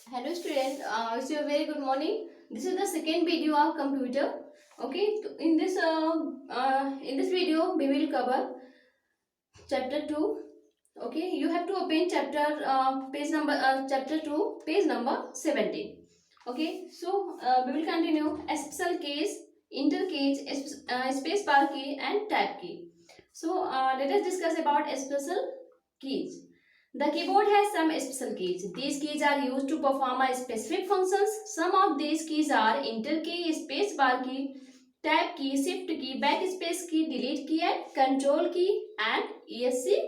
Hello student, it's your very good morning. This is the second video of computer. Okay, in this video we will cover chapter 2. Okay, you have to open chapter 2 page number 17. Okay, so we will continue special case, inter case, space bar key and tab key. So let us discuss about special keys. The keyboard has some special keys. These keys are used to perform a specific functions. Some of these keys are enter key, space bar key, tab key, shift key, backspace key, delete key and control key and ESC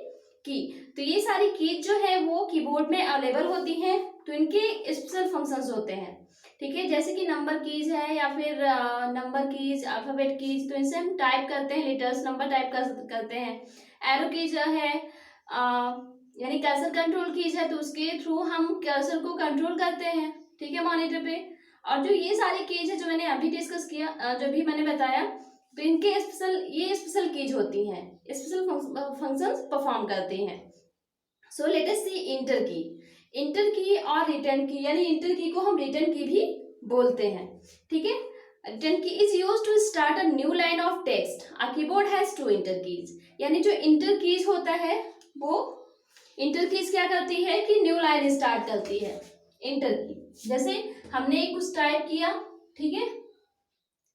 की। तो ये सारी keys जो है वो keyboard में available होती हैं, तो इनके स्पेशल फंक्शंस होते हैं। ठीक है, जैसे कि नंबर कीज है या फिर नंबर कीज, अल्फाबेट कीज, तो इनसे हम टाइप करते हैं, लेटर्स नंबर टाइप करते हैं। एरो कीज है यानी कर्सर कंट्रोल कीज है, तो उसके थ्रू हम कर्सर को कंट्रोल करते हैं। ठीक है, मॉनिटर पे। और जो ये सारी कीज है जो मैंने अभी डिस्कस किया, जो भी मैंने बताया, तो इनके ये स्पेशल कीज होती हैं, स्पेशल फंक्शंस परफॉर्म करते हैं। So let us C inter की। इंटर की और रिटर्न की, यानी इंटर की को हम रिटर्न की भी बोलते हैं। ठीक है, return key is used to start a new line of text. A keyboard has two enter keys, यानी जो इंटर कीज होता है वो इंटर कीज क्या करती है कि न्यू लाइन स्टार्ट करती है। इंटर की जैसे हमने कुछ टाइप किया, ठीक है,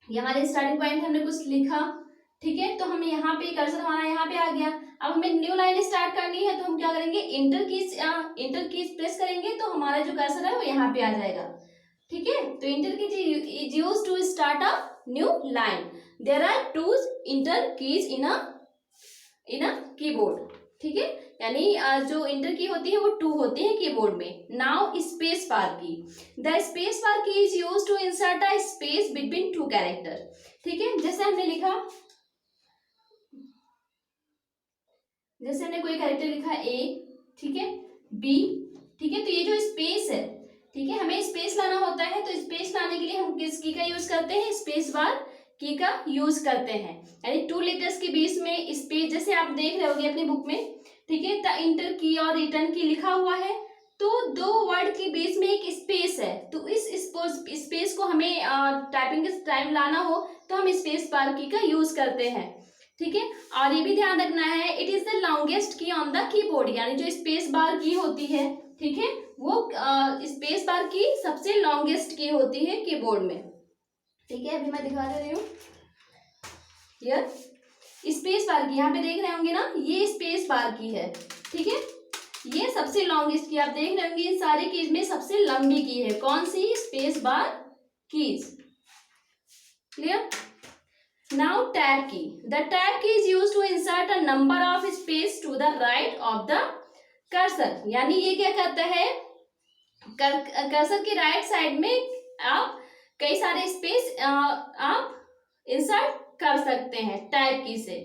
ये हमारे स्टार्टिंग पॉइंट, हमने कुछ लिखा, ठीक है, तो हमें यहाँ पे कर्सर हमारा यहाँ पे आ गया। अब हमें न्यू लाइन स्टार्ट करनी है, तो हम क्या करेंगे, इंटर कीज प्रेस करेंगे, तो हमारा जो कर्सर है वो यहाँ पे आ जाएगा। ठीक है, तो enter keys is used to start a new line. There are two enter keys in a keyboard. ठीक है, यानी जो इंटर की होती है वो 2 होती है कीबोर्ड में। नाउ स्पेस बार की। The space bar key is used to insert a space between 2 character. ठीक है, जैसे हमने लिखा, जैसे हमने कोई कैरेक्टर लिखा ए, ठीक है, बी, ठीक है, तो ये जो स्पेस है, ठीक है, हमें स्पेस लाना होता है, तो स्पेस लाने के लिए हम किस की का यूज करते हैं, स्पेस बार की का यूज करते हैं। यानी 2 लेटर्स के बीच में स्पेस, जैसे आप देख रहे होगे अपनी बुक में, ठीक है, द इंटर की और रिटर्न की लिखा हुआ है, तो 2 वर्ड के बीच में एक स्पेस है, तो इस स्पेस को हमें टाइपिंग के टाइम लाना हो तो हम स्पेस बार की का यूज करते हैं। ठीक है, और ये भी ध्यान रखना है, it is the longest key on the keyboard, यानी जो स्पेस बार की होती है, ठीक है, वो स्पेस बार की सबसे लॉन्गेस्ट की होती है कीबोर्ड में। ठीक है, अभी मैं दिखा दे रही हूँ, ये स्पेस बार की, यहाँ पे देख रहे होंगे ना, ये स्पेस बार की है। ठीक है, ये सबसे लॉन्गेस्ट की, आप देख रहे होंगे इन सारे कीज में सबसे लंबी की है कौन सी, space bar keys. Clear. Now tab key. The tab key is used to insert a number of space to the right of the cursor, यानी ये क्या करता है, कर्सर की राइट साइड में आप कई सारे स्पेस आप इंसर्ट कर सकते हैं टैब की से।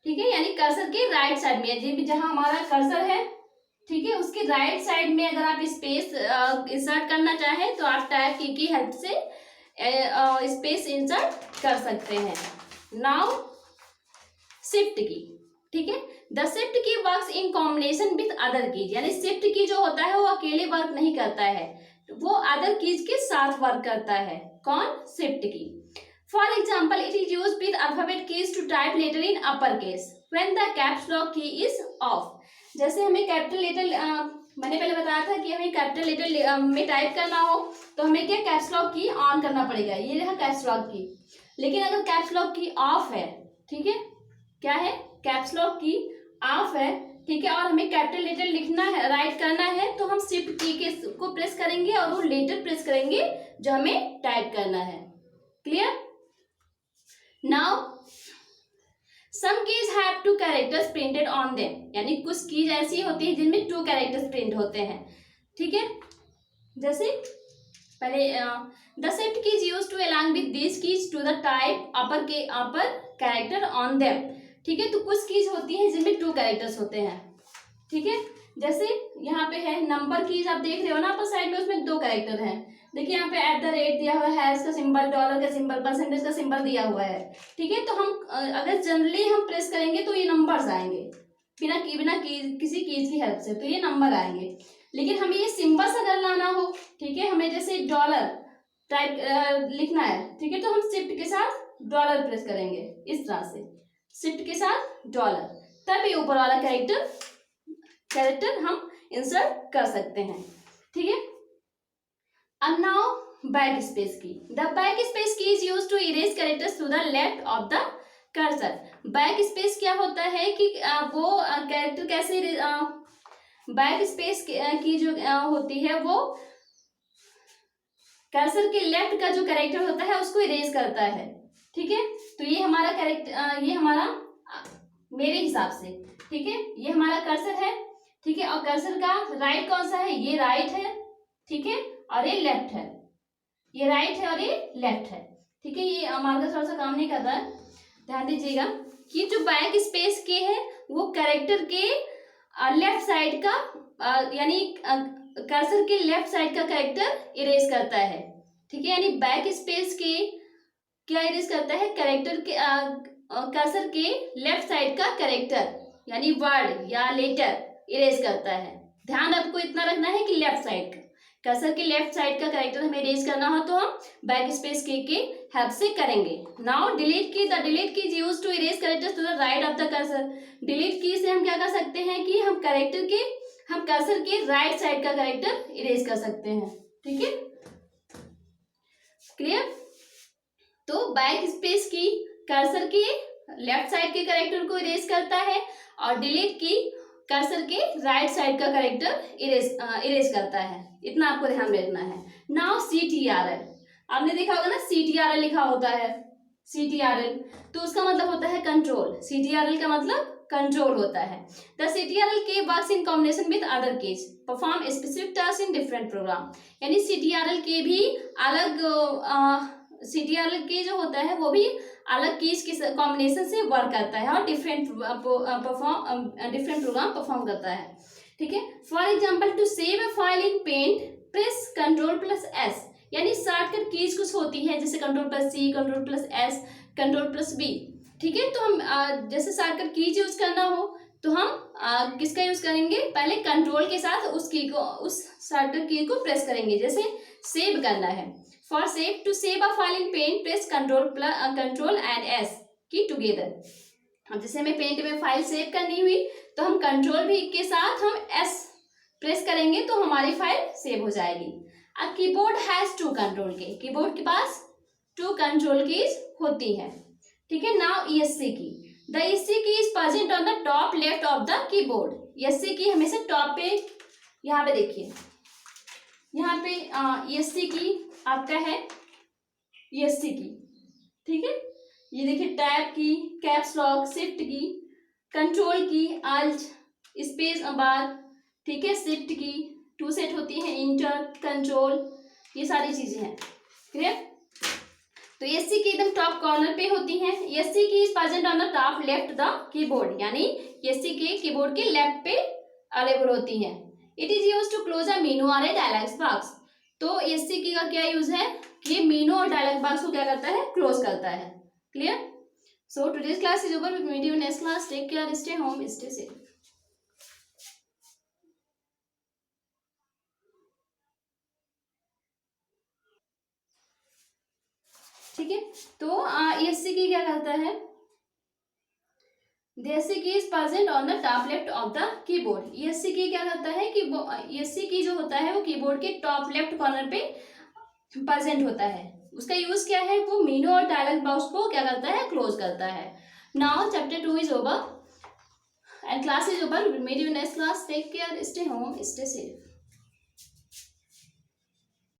ठीक है, यानी कर्सर के राइट साइड में, जहां हमारा कर्सर है, ठीक है, उसके राइट साइड में अगर आप स्पेस इंसर्ट करना चाहें तो आप टैब की हेल्प से स्पेस इंसर्ट कर सकते हैं। नाउ शिफ्ट की। ठीक है, द शिफ्ट की works in combination with other keys, यानी शिफ्ट की जो होता है वो अकेले वर्क नहीं करता है, वो अदर कीज के साथ वर्क करता है। कौन, shift key. For example, it is used with alphabet keys to type letter in upper case when the caps lock key is off. जैसे हमें कैपिटल लेटर, मैंने पहले बताया था कि हमें कैपिटल लेटर में टाइप करना हो तो हमें क्या, कैप्स लॉक की ऑन करना पड़ेगा, ये रहा कैप्स लॉक की। लेकिन अगर कैप्स लॉक की ऑफ है, ठीक है, क्या है, कैप्स लॉक की ऑफ है, ठीक है, और हमें कैपिटल लेटर लिखना है, राइट करना है, तो हम शिफ्ट की के को प्रेस करेंगे और वो लेटर प्रेस करेंगे जो हमें टाइप करना है। Clear. Now some keys have 2 characters printed on them, यानी कुछ कीज ऐसी होती है जिनमें 2 कैरेक्टर्स प्रिंट होते हैं। ठीक है, जैसे पहले the shift keys use to along with this keys to the type upper character on them. ठीक है, तो कुछ कीज होती है जिनमें 2 कैरेक्टर्स होते हैं। ठीक है, जैसे यहाँ पे है नंबर कीज, आप देख रहे हो ना अपर साइड में, उसमें 2 कैरेक्टर हैं। देखिए यहाँ पे @@ दिया हुआ है, इसका सिंबल, डॉलर का सिंबल, परसेंटेज का सिंबल दिया हुआ है। ठीक है, तो हम अगर जनरली हम प्रेस करेंगे तो ये नंबर्स आएंगे, बिना किसी कीज की हेल्प से, तो ये नंबर आएंगे। लेकिन हमें ये सिंबल्स अगर लाना हो, ठीक है, हमें जैसे डॉलर टाइप लिखना है, ठीक है, तो हम शिफ्ट के साथ डॉलर प्रेस करेंगे, इस तरह से शिफ्ट के साथ डॉलर, तब ये ऊपर वाला कैरेक्टर हम इंसर्ट कर सकते हैं, ठीक है। अब now back space key, the back space key is used to erase characters to the left of the cursor. Back space क्या होता है कि वो कैरेक्टर कैसे, बैक स्पेस की जो होती है वो कर्सर के लेफ्ट का जो कैरेक्टर होता है उसको इरेज करता है, ठीक है। तो ये हमारा कैरेक्टर, ये हमारा मेरे हिसाब से, ठीक है, ये हमारा कर्सर है, ठीक है, और कर्सर का राइट कौन सा है, ये राइट है, ठीक है, और ये लेफ्ट है, ये राइट है और ये लेफ्ट है, ठीक है। ये मार्कर थोड़ा सा काम नहीं कर रहा है, ध्यान दीजिएगा कि जो बैक स्पेस के है वो कैरेक्टर के लेफ्ट साइड का, यानी कर्सर के लेफ्ट साइड का कैरेक्टर इरेज करता है, ठीक है, यानी बैक स्पेस के क्या इरेज करता है, कैरेक्टर के कर्सर के लेफ्ट साइड का कैरेक्टर यानी वर्ड या लेटर इरेज करता है। ध्यान आपको इतना रखना है कि लेफ्ट साइड का, कर्सर के लेफ्ट साइड का कैरेक्टर हमें इरेज करना हो तो हम बैक स्पेस के हेल्प से करेंगे। Now delete key, the delete key is used to erase characters to the right of the cursor. Delete key से हम क्या कर सकते हैं कि हम कर्सर के राइट साइड का कैरेक्टर इरेज कर सकते हैं, ठीक है, क्लियर। तो बैक स्पेस की कर्सर के लेफ्ट साइड के कैरेक्टर को इरेज करता है और डिलीट की कर्सर के राइट साइड का कैरेक्टर इरेज करता है, इतना आपको ध्यान रखना है। नाउ CTRL, आपने देखा होगा ना CTRL लिखा होता है, CTRL तो उसका मतलब होता है कंट्रोल, CTRL का मतलब कंट्रोल होता है। The CTRL key works in combination with other keys, perform specific task in different program, यानी CTRL के भी अलग, CTRL के जो होता है वो भी अलग कीज के कॉम्बिनेशन से वर्क करता है और डिफरेंट प्रोग्राम परफॉर्म करता है, ठीक है। For example to save a file in paint press Ctrl+S, यानी शॉर्टकट कीज कुछ होती है जैसे Ctrl+C, Ctrl+S, Ctrl+V, ठीक है। तो हम जैसे शॉर्टकट कीज यूज करना हो तो हम किसका यूज करेंगे, पहले कंट्रोल के साथ उस की को, उस शॉर्टकट की को प्रेस करेंगे, जैसे सेव करना है, for save, to save a file in paint press Ctrl and S key together. अब जैसे हमें पेंट में फाइल सेव करनी हुई तो हम कंट्रोल भी के साथ हम S प्रेस करेंगे तो हमारी फाइल सेव हो जाएगी। अब कीबोर्ड हैज 2 कंट्रोल की, कीबोर्ड के पास 2 कंट्रोल कीज होती है, ठीक है। नाउ ESC की, the ESC key is present on the top left of the keyboard. ESC की हमेशा टॉप पे, यहाँ पे देखिए, यहाँ पे ESC की आपका है, ESC की, ठीक है, ये देखिए टैब की, कैप्स लॉक, शिफ्ट की, कंट्रोल की, अल्ट, स्पेस बार, ठीक है, शिफ्ट की, 2 सेट होती है, इंटर, कंट्रोल, ये सारी चीजें हैं, क्लियर। तो ESC की एकदम टॉप कॉर्नर पे होती हैं। ESC key is present on the top left the keyboard, यानी ESC के कीबोर्ड के लेफ्ट पे अवेलेबल होती है। It is use to close a menu और ए डायलॉग बॉक्स, तो ESC की का क्या यूज है कि मेनू और डायलॉग बॉक्स को क्या करता है, क्लोज करता है, clear. So today's class is over, meet you next class, take care, stay home, stay safe. ठीक है, तो ESC की क्या करता है, ESC key is present on the top left of the keyboard. ESC की क्या करता है कि वो ESC की जो होता है वो कीबोर्ड के टॉप लेफ्ट कॉर्नर पे प्रेजेंट होता है। उसका यूज क्या है, वो मेनू और डायलॉग बॉक्स को क्या करता है, क्लोज करता है। Now chapter 2 is over and class is over, meet you next class, take care, stay home, stay safe.